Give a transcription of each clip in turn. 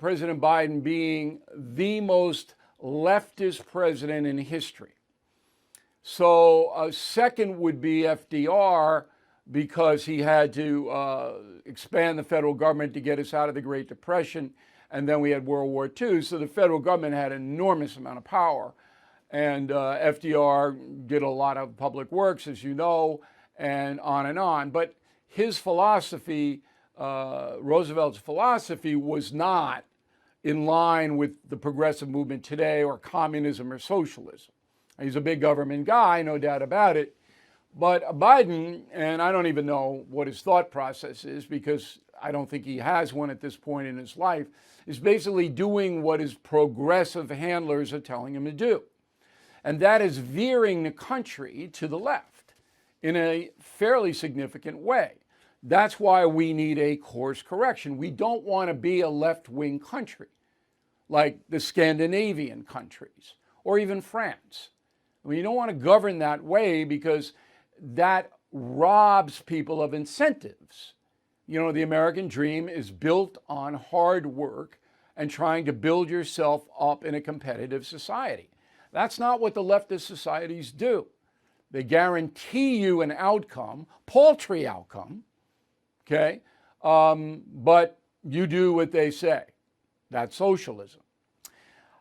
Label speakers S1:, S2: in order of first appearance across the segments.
S1: President Biden being the most leftist president in history. So second would be FDR, because he had to expand the federal government to get us out of the Great Depression. And then we had World War II. So the federal government had an enormous amount of power. And FDR did a lot of public works, as you know, and on and on. But his philosophy, Roosevelt's philosophy, was not in line with the progressive movement today, or communism or socialism. He's a big government guy, no doubt about it. But Biden, and I don't even know what his thought process is, because I don't think he has one at this point in his life, is basically doing what his progressive handlers are telling him to do. And that is veering the country to the left in a fairly significant way. That's why we need a course correction. We don't want to be a left-wing country like the Scandinavian countries or even France. I mean, you don't want to govern that way, because that robs people of incentives. You know, the American dream is built on hard work and trying to build yourself up in a competitive society. That's not what the leftist societies do. They guarantee you an outcome, paltry outcome, okay? But you do what they say. That's socialism.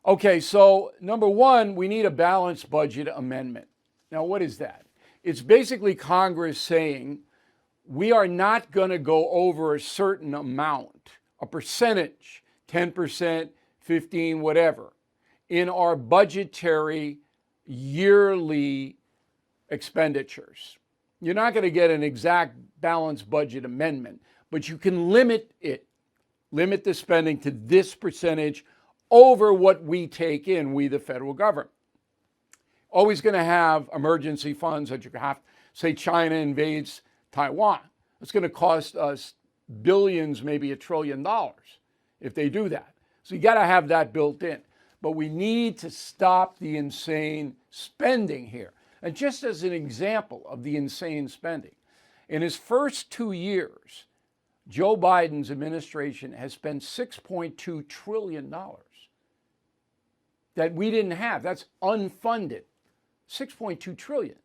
S1: Okay, so number one, we need a balanced budget amendment. Now, what is that? It's basically Congress saying we are not going to go over a certain amount, a percentage, 10%, 15, whatever, in our budgetary yearly expenditures. You're not going to get an exact balanced budget amendment, but you can limit it, limit the spending to this percentage over what we take in, we the federal government. Always going to have emergency funds that you have. Say China invades Taiwan. It's going to cost us billions, maybe $1 trillion if they do that. So you got to have that built in. But we need to stop the insane spending here. And just as an example of the insane spending, in his first 2 years, Joe Biden's administration has spent $6.2 trillion that we didn't have. That's unfunded. 6.2 trillion.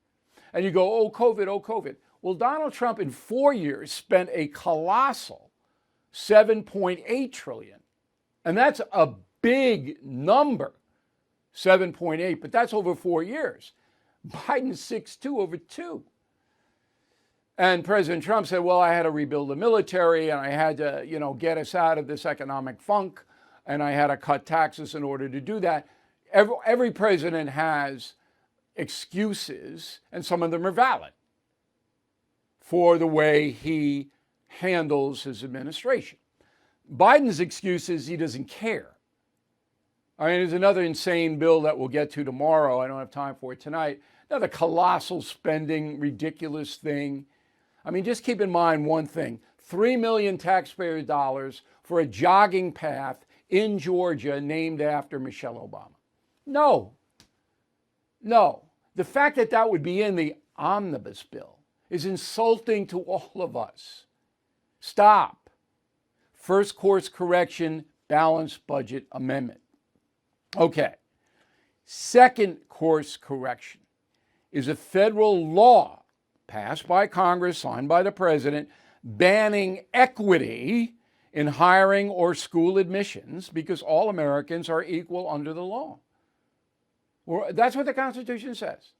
S1: And you go, oh, COVID, oh, COVID. Well, Donald Trump in 4 years spent a colossal 7.8 trillion. And that's a big number, 7.8, but that's over 4 years. Biden's 6.2 over 2. And President Trump said, well, I had to rebuild the military, and I had to, get us out of this economic funk, and I had to cut taxes in order to do that. Every president has excuses, and some of them are valid, for the way he handles his administration. Biden's excuse is he doesn't care. I mean, there's another insane bill that we'll get to tomorrow. I don't have time for it tonight. Another colossal spending, ridiculous thing. I mean, just keep in mind one thing. $3 million taxpayer dollars for a jogging path in Georgia named after Michelle Obama. No. The fact that that would be in the omnibus bill is insulting to all of us. Stop. First course correction, balanced budget amendment. Okay. Second course correction is a federal law passed by Congress, signed by the president, banning equity in hiring or school admissions, because all Americans are equal under the law. That's what the Constitution says.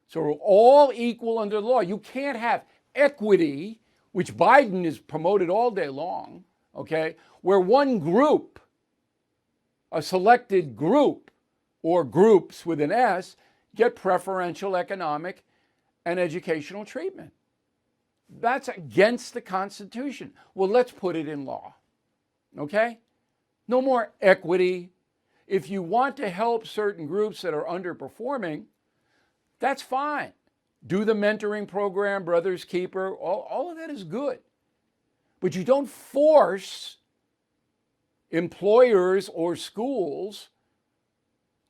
S1: So we're all equal under the law. You can't have equity, which Biden has promoted all day long, okay, where one group, a selected group, or groups with an S, get preferential economic and educational treatment. That's against the Constitution. Well, let's put it in law, okay? No more equity. If you want to help certain groups that are underperforming, that's fine. Do the mentoring program, Brother's Keeper, all of that is good. But you don't force employers or schools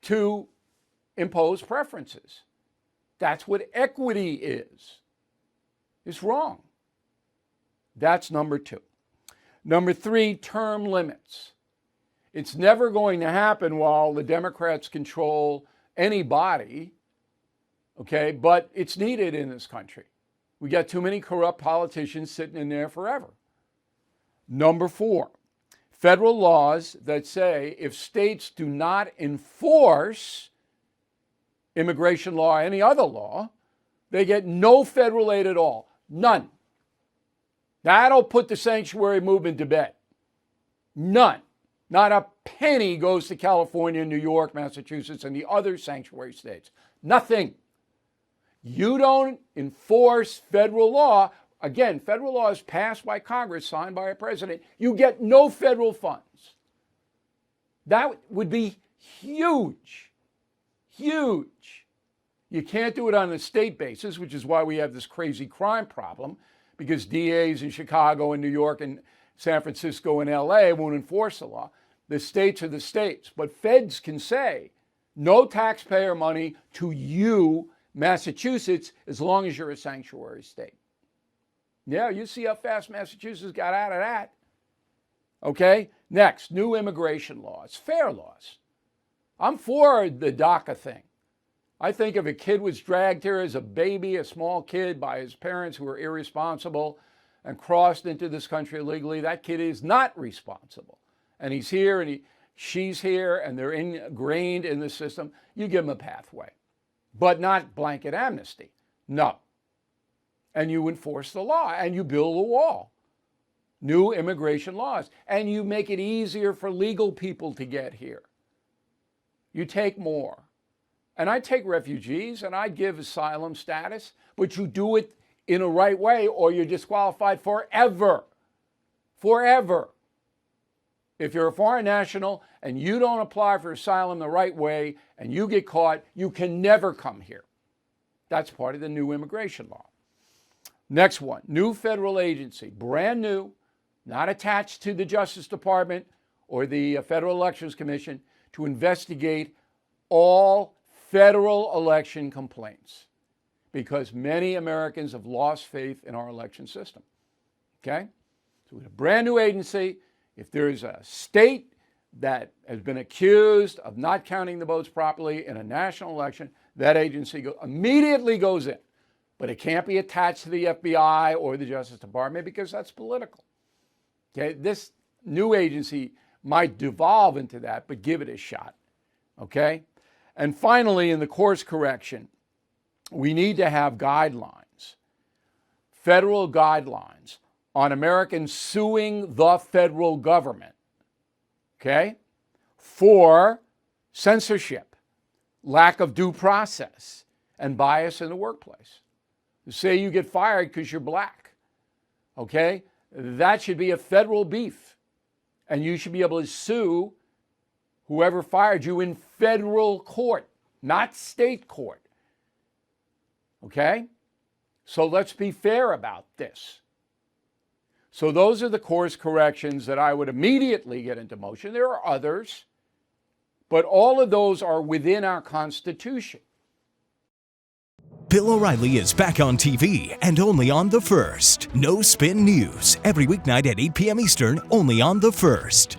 S1: to impose preferences. That's what equity is. It's wrong. That's number two. Number three, term limits. It's never going to happen while the Democrats control any body, okay? But it's needed in this country. We got too many corrupt politicians sitting in there forever. Number 4, federal laws that say if states do not enforce immigration law or any other law, they get no federal aid at all. None. That'll put the sanctuary movement to bed. None. Not a penny goes to California, New York, Massachusetts, and the other sanctuary states. Nothing. You don't enforce federal law. Again, federal law is passed by Congress, signed by a president. You get no federal funds. That would be huge. Huge. You can't do it on a state basis, which is why we have this crazy crime problem, because DAs in Chicago and New York and San Francisco and LA won't enforce the law. The states are the states. But feds can say, no taxpayer money to you, Massachusetts, as long as you're a sanctuary state. Yeah, you see how fast Massachusetts got out of that. Okay, next, new immigration laws, fair laws. I'm for the DACA thing. I think if a kid was dragged here as a baby, a small kid, by his parents who were irresponsible and crossed into this country illegally, that kid is not responsible. And he's here and she's here and they're ingrained in the system. You give them a pathway, but not blanket amnesty. No. And you enforce the law and you build a wall. New immigration laws. And you make it easier for legal people to get here. You take more. And I take refugees and I give asylum status, but you do it in a right way or you're disqualified forever. Forever. If you're a foreign national and you don't apply for asylum the right way and you get caught, you can never come here. That's part of the new immigration law. Next one, new federal agency, brand new, not attached to the Justice Department or the Federal Elections Commission, to investigate all federal election complaints, because many Americans have lost faith in our election system. Okay? So we have a brand new agency. If there's a state that has been accused of not counting the votes properly in a national election, that agency immediately goes in. But it can't be attached to the FBI or the Justice Department because that's political. Okay? This new agency might devolve into that, but give it a shot. Okay? And finally, in the course correction, we need to have guidelines, federal guidelines on Americans suing the federal government, okay, for censorship, lack of due process, and bias in the workplace. Say you get fired because you're black, okay? That should be a federal beef, and you should be able to sue whoever fired you in federal court, not state court. Okay? So let's be fair about this. So those are the course corrections that I would immediately get into motion. There are others, but all of those are within our Constitution.
S2: Bill O'Reilly is back on TV and only on The First. No Spin News, every weeknight at 8 p.m. Eastern, only on The First.